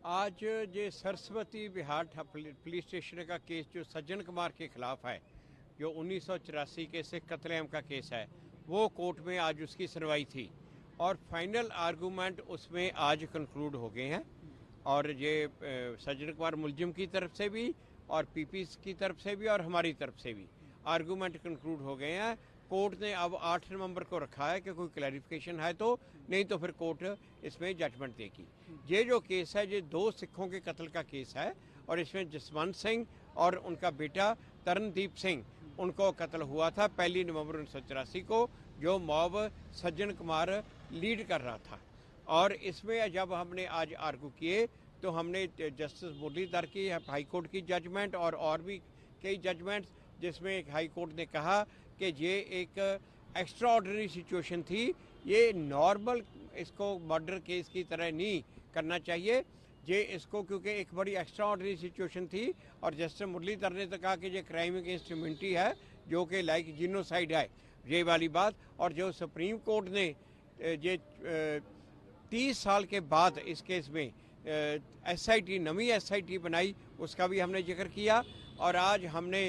आज जो Saraswati Bihar police station का केस जो सज्जन कुमार के खिलाफ है, जो 1984 के सिख कत्लेआम का केस है, वो कोर्ट में आज उसकी सुनवाई थी और फाइनल आर्गूमेंट उसमें आज कंक्लूड हो गए हैं। और ये सज्जन कुमार मुलजिम की तरफ से भी और पीपी की तरफ से भी और हमारी तरफ से भी आर्गूमेंट कंक्लूड हो गए हैं। कोर्ट ने अब 8 नवंबर को रखा है कि कोई क्लैरिफिकेशन है तो, नहीं तो फिर कोर्ट इसमें जजमेंट देगी। ये जो केस है ये 2 सिखों के कत्ल का केस है और इसमें जसवंत सिंह और उनका बेटा तरनदीप सिंह, उनको कत्ल हुआ था 1 नवंबर 1984 को, जो मॉब सज्जन कुमार लीड कर रहा था। और इसमें जब हमने आज आर्गू किए तो हमने जस्टिस मुरलीधर की हाई कोर्ट की जजमेंट और भी कई जजमेंट्स, जिसमें हाई कोर्ट ने कहा कि ये एक एक्स्ट्रा ऑर्डिनरी सिचुएशन थी, ये नॉर्मल इसको मर्डर केस की तरह नहीं करना चाहिए, ये इसको क्योंकि एक बड़ी एक्स्ट्रा ऑर्डिनरी सिचुएशन थी। और जस्टिस मुरलीधर ने तो कहा कि ये क्राइम अगेंस्ट ह्यूमैनिटी है, जो कि लाइक जीनोसाइड है, ये वाली बात। और जो सुप्रीम कोर्ट ने ये 30 साल के बाद इस केस में SIT नवी SIT बनाई, उसका भी हमने जिक्र किया। और आज हमने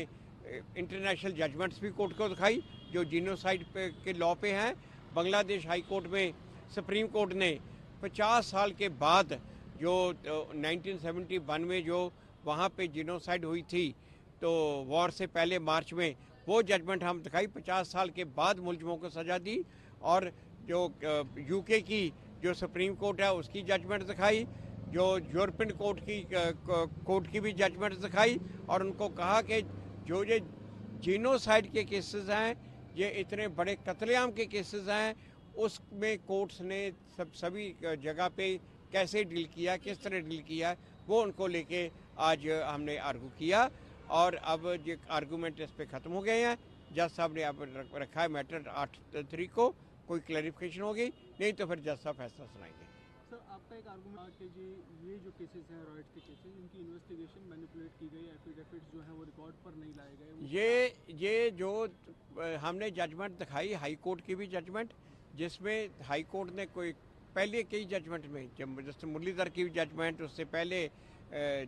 इंटरनेशनल जजमेंट्स भी कोर्ट को दिखाई जो जीनोसाइड के लॉ पे हैं। बांग्लादेश हाई कोर्ट में सुप्रीम कोर्ट ने 50 साल के बाद जो 1971 में जो वहाँ पे जीनोसाइड हुई थी, तो वॉर से पहले मार्च में, वो जजमेंट हम दिखाई। 50 साल के बाद मुलजिमों को सज़ा दी। और जो UK की जो सुप्रीम कोर्ट है उसकी जजमेंट दिखाई, जो यूरोपियन कोर्ट की भी जजमेंट दिखाई। और उनको कहा कि जो ये जीनोसाइड के केसेस हैं, ये इतने बड़े कत्लेआम के केसेस हैं, उसमें कोर्ट्स ने सभी जगह पे कैसे डील किया, किस तरह डील किया, वो उनको लेके आज हमने आर्गू किया। और अब ये आर्गूमेंट इस पे ख़त्म हो गए हैं। जज साहब ने अब रखा है मैटर 8 तारीख को, कोई क्लैरिफिकेशन होगी, नहीं तो फिर जज साहब फैसला सुनाएंगे। सर, आपका एक आर्गुमेंट कि ये जो केसेस हैं, रॉयट्स के केसेस, इनकी इन्वेस्टिगेशन मैनिपुलेट की गई, एफिडेविट्स जो हैं वो रिकॉर्ड पर नहीं लाए गए। ये जो हमने जजमेंट दिखाई, हाई कोर्ट की भी जजमेंट, जिसमें हाई कोर्ट ने कोई पहले कई जजमेंट में, जस्टिस मुरलीधर की भी जजमेंट, उससे पहले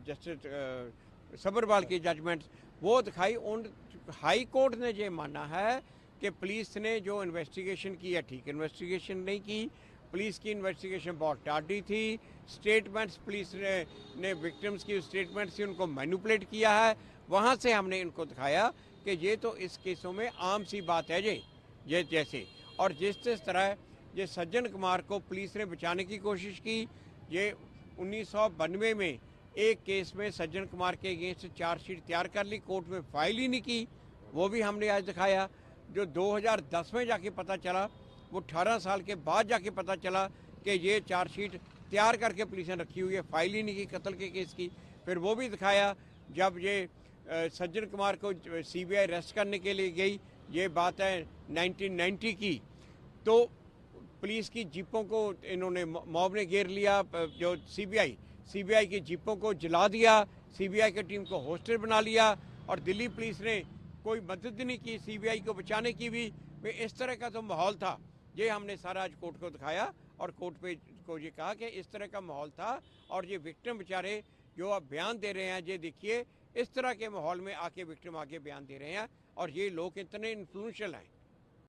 जस्टिस सब्रवाल की जजमेंट, वो दिखाई। उन हाई कोर्ट ने ये माना है कि पुलिस ने जो इन्वेस्टिगेशन की है, ठीक इन्वेस्टिगेशन नहीं की। पुलिस की इन्वेस्टिगेशन बहुत टार्डी थी। स्टेटमेंट्स पुलिस ने विक्टिम्स की स्टेटमेंट से उनको मैनिपुलेट किया है। वहाँ से हमने इनको दिखाया कि ये तो इस केसों में आम सी बात है ये जैसे। और जिस तरह ये सज्जन कुमार को पुलिस ने बचाने की कोशिश की, ये 1992 में एक केस में सज्जन कुमार के अगेंस्ट चार्जशीट तैयार कर ली, कोर्ट में फाइल ही नहीं की, वो भी हमने आज दिखाया। जो 2010 में जाके पता चला, वो 18 साल के बाद जाके पता चला कि ये चार्जशीट तैयार करके पुलिस ने रखी हुई है, फाइल ही नहीं की कत्ल के केस की, फिर वो भी दिखाया। जब ये सज्जन कुमार को CBI अरेस्ट करने के लिए गई, ये बात है 1990 की, तो पुलिस की जीपों को इन्होंने मॉब ने घेर लिया, जो CBI की जीपों को जला दिया, CBI की टीम को होस्टेज बना लिया। और दिल्ली पुलिस ने कोई मदद नहीं की CBI को बचाने की भी। इस तरह का तो माहौल था, ये हमने सारा आज कोर्ट को दिखाया और कोर्ट पे को ये कहा कि इस तरह का माहौल था। और ये विक्टिम बेचारे जो अब बयान दे रहे हैं, ये देखिए इस तरह के माहौल में आके विक्टिम आके बयान दे रहे हैं, और ये लोग इतने इन्फ्लुएंशियल हैं